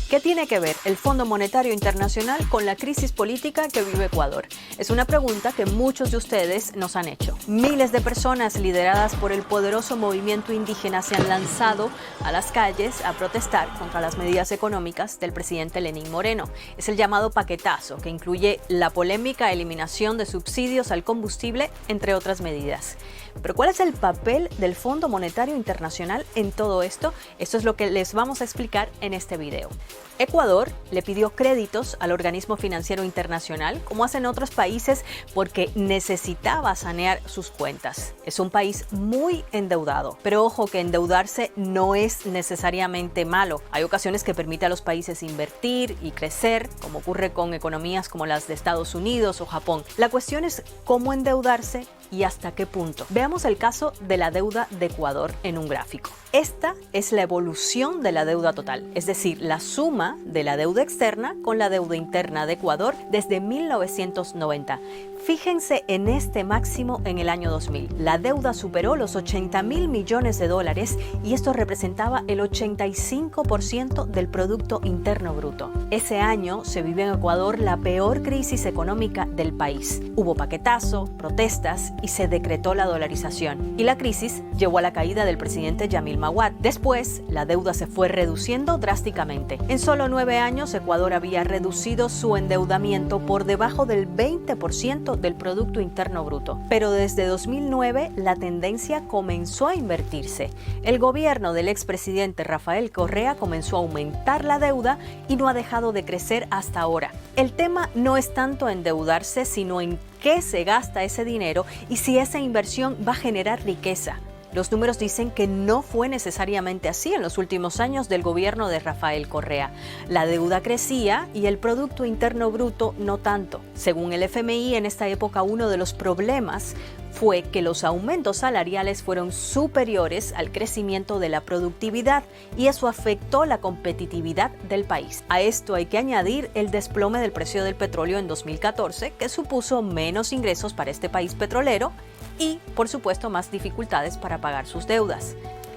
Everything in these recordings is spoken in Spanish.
¿Qué tiene que ver el Fondo Monetario Internacional con la crisis política que vive Ecuador? Es una pregunta que muchos de ustedes nos han hecho. Miles de personas lideradas por el poderoso movimiento indígena se han lanzado a las calles a protestar contra las medidas económicas del presidente Lenín Moreno. Es el llamado paquetazo, que incluye la polémica eliminación de subsidios al combustible, entre otras medidas. Pero ¿cuál es el papel del Fondo Monetario Internacional en todo esto? Esto es lo que les vamos a explicar en este video. Ecuador le pidió créditos al organismo financiero internacional, como hacen otros países, porque necesitaba sanear sus cuentas. Es un país muy endeudado, pero ojo que endeudarse no es necesariamente malo. Hay ocasiones que permite a los países invertir y crecer, como ocurre con economías como las de Estados Unidos o Japón. La cuestión es cómo endeudarse y hasta qué punto. Veamos el caso de la deuda de Ecuador en un gráfico. Esta es la evolución de la deuda total, es decir, la suma de la deuda externa con la deuda interna de Ecuador desde 1990. Fíjense en este máximo en el año 2000. La deuda superó los 80.000 millones de dólares y esto representaba el 85% del Producto Interno Bruto. Ese año se vivió en Ecuador la peor crisis económica del país. Hubo paquetazo, protestas y se decretó la dolarización. Y la crisis llevó a la caída del presidente Yamil Maguad. Después, la deuda se fue reduciendo drásticamente. En solo 9 años, Ecuador había reducido su endeudamiento por debajo del 20% del Producto Interno Bruto. Pero desde 2009 la tendencia comenzó a invertirse. El gobierno del expresidente Rafael Correa comenzó a aumentar la deuda y no ha dejado de crecer hasta ahora. El tema no es tanto endeudarse, sino en qué se gasta ese dinero y si esa inversión va a generar riqueza. Los números dicen que no fue necesariamente así en los últimos años del gobierno de Rafael Correa. La deuda crecía y el Producto Interno Bruto no tanto. Según el FMI, en esta época uno de los problemas fue que los aumentos salariales fueron superiores al crecimiento de la productividad y eso afectó la competitividad del país. A esto hay que añadir el desplome del precio del petróleo en 2014, que supuso menos ingresos para este país petrolero y, por supuesto, más dificultades para pagar sus deudas.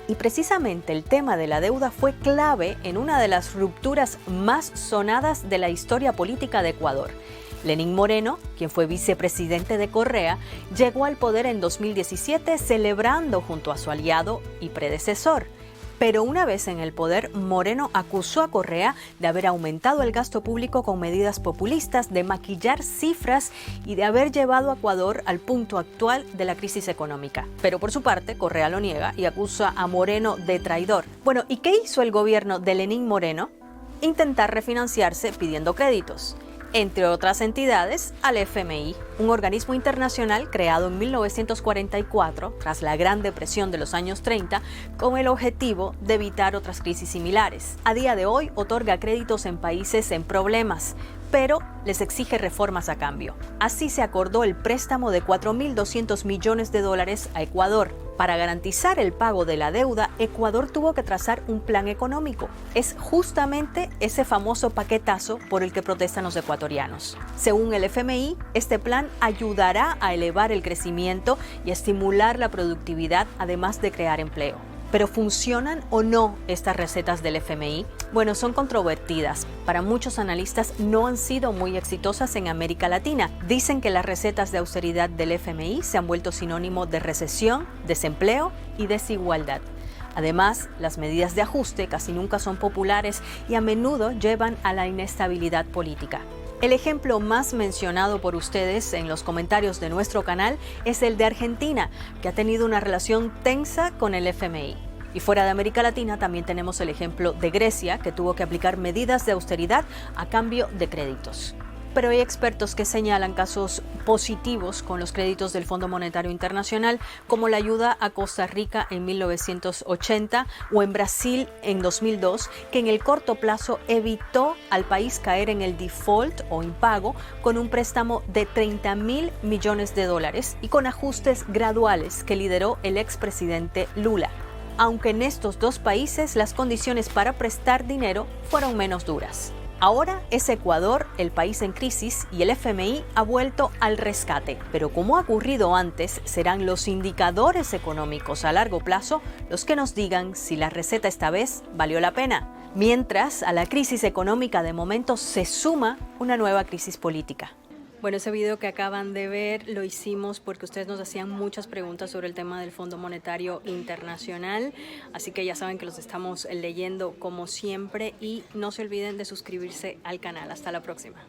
Y precisamente el tema de la deuda fue clave en una de las rupturas más sonadas de la historia política de Ecuador. Lenín Moreno, quien fue vicepresidente de Correa, llegó al poder en 2017 celebrando junto a su aliado y predecesor. Pero una vez en el poder, Moreno acusó a Correa de haber aumentado el gasto público con medidas populistas, de maquillar cifras y de haber llevado a Ecuador al punto actual de la crisis económica. Pero por su parte, Correa lo niega y acusa a Moreno de traidor. Bueno, ¿y qué hizo el gobierno de Lenín Moreno? Intentar refinanciarse pidiendo créditos, entre otras entidades, al FMI, un organismo internacional creado en 1944, tras la Gran Depresión de los años 30, con el objetivo de evitar otras crisis similares. A día de hoy, otorga créditos en países en problemas, pero les exige reformas a cambio. Así se acordó el préstamo de 4.200 millones de dólares a Ecuador. Para garantizar el pago de la deuda, Ecuador tuvo que trazar un plan económico. Es justamente ese famoso paquetazo por el que protestan los ecuatorianos. Según el FMI, este plan ayudará a elevar el crecimiento y a estimular la productividad, además de crear empleo. ¿Pero funcionan o no estas recetas del FMI? Bueno, son controvertidas. Para muchos analistas no han sido muy exitosas en América Latina. Dicen que las recetas de austeridad del FMI se han vuelto sinónimo de recesión, desempleo y desigualdad. Además, las medidas de ajuste casi nunca son populares y a menudo llevan a la inestabilidad política. El ejemplo más mencionado por ustedes en los comentarios de nuestro canal es el de Argentina, que ha tenido una relación tensa con el FMI. Y fuera de América Latina también tenemos el ejemplo de Grecia, que tuvo que aplicar medidas de austeridad a cambio de créditos. Pero hay expertos que señalan casos positivos con los créditos del Fondo Monetario Internacional, como la ayuda a Costa Rica en 1980 o en Brasil en 2002, que en el corto plazo evitó al país caer en el default o impago con un préstamo de 30.000 millones de dólares y con ajustes graduales que lideró el expresidente Lula. Aunque en estos dos países las condiciones para prestar dinero fueron menos duras. Ahora es Ecuador el país en crisis y el FMI ha vuelto al rescate. Pero como ha ocurrido antes, serán los indicadores económicos a largo plazo los que nos digan si la receta esta vez valió la pena. Mientras, a la crisis económica de momento se suma una nueva crisis política. Bueno, ese video que acaban de ver lo hicimos porque ustedes nos hacían muchas preguntas sobre el tema del Fondo Monetario Internacional, así que ya saben que los estamos leyendo como siempre y no se olviden de suscribirse al canal. Hasta la próxima.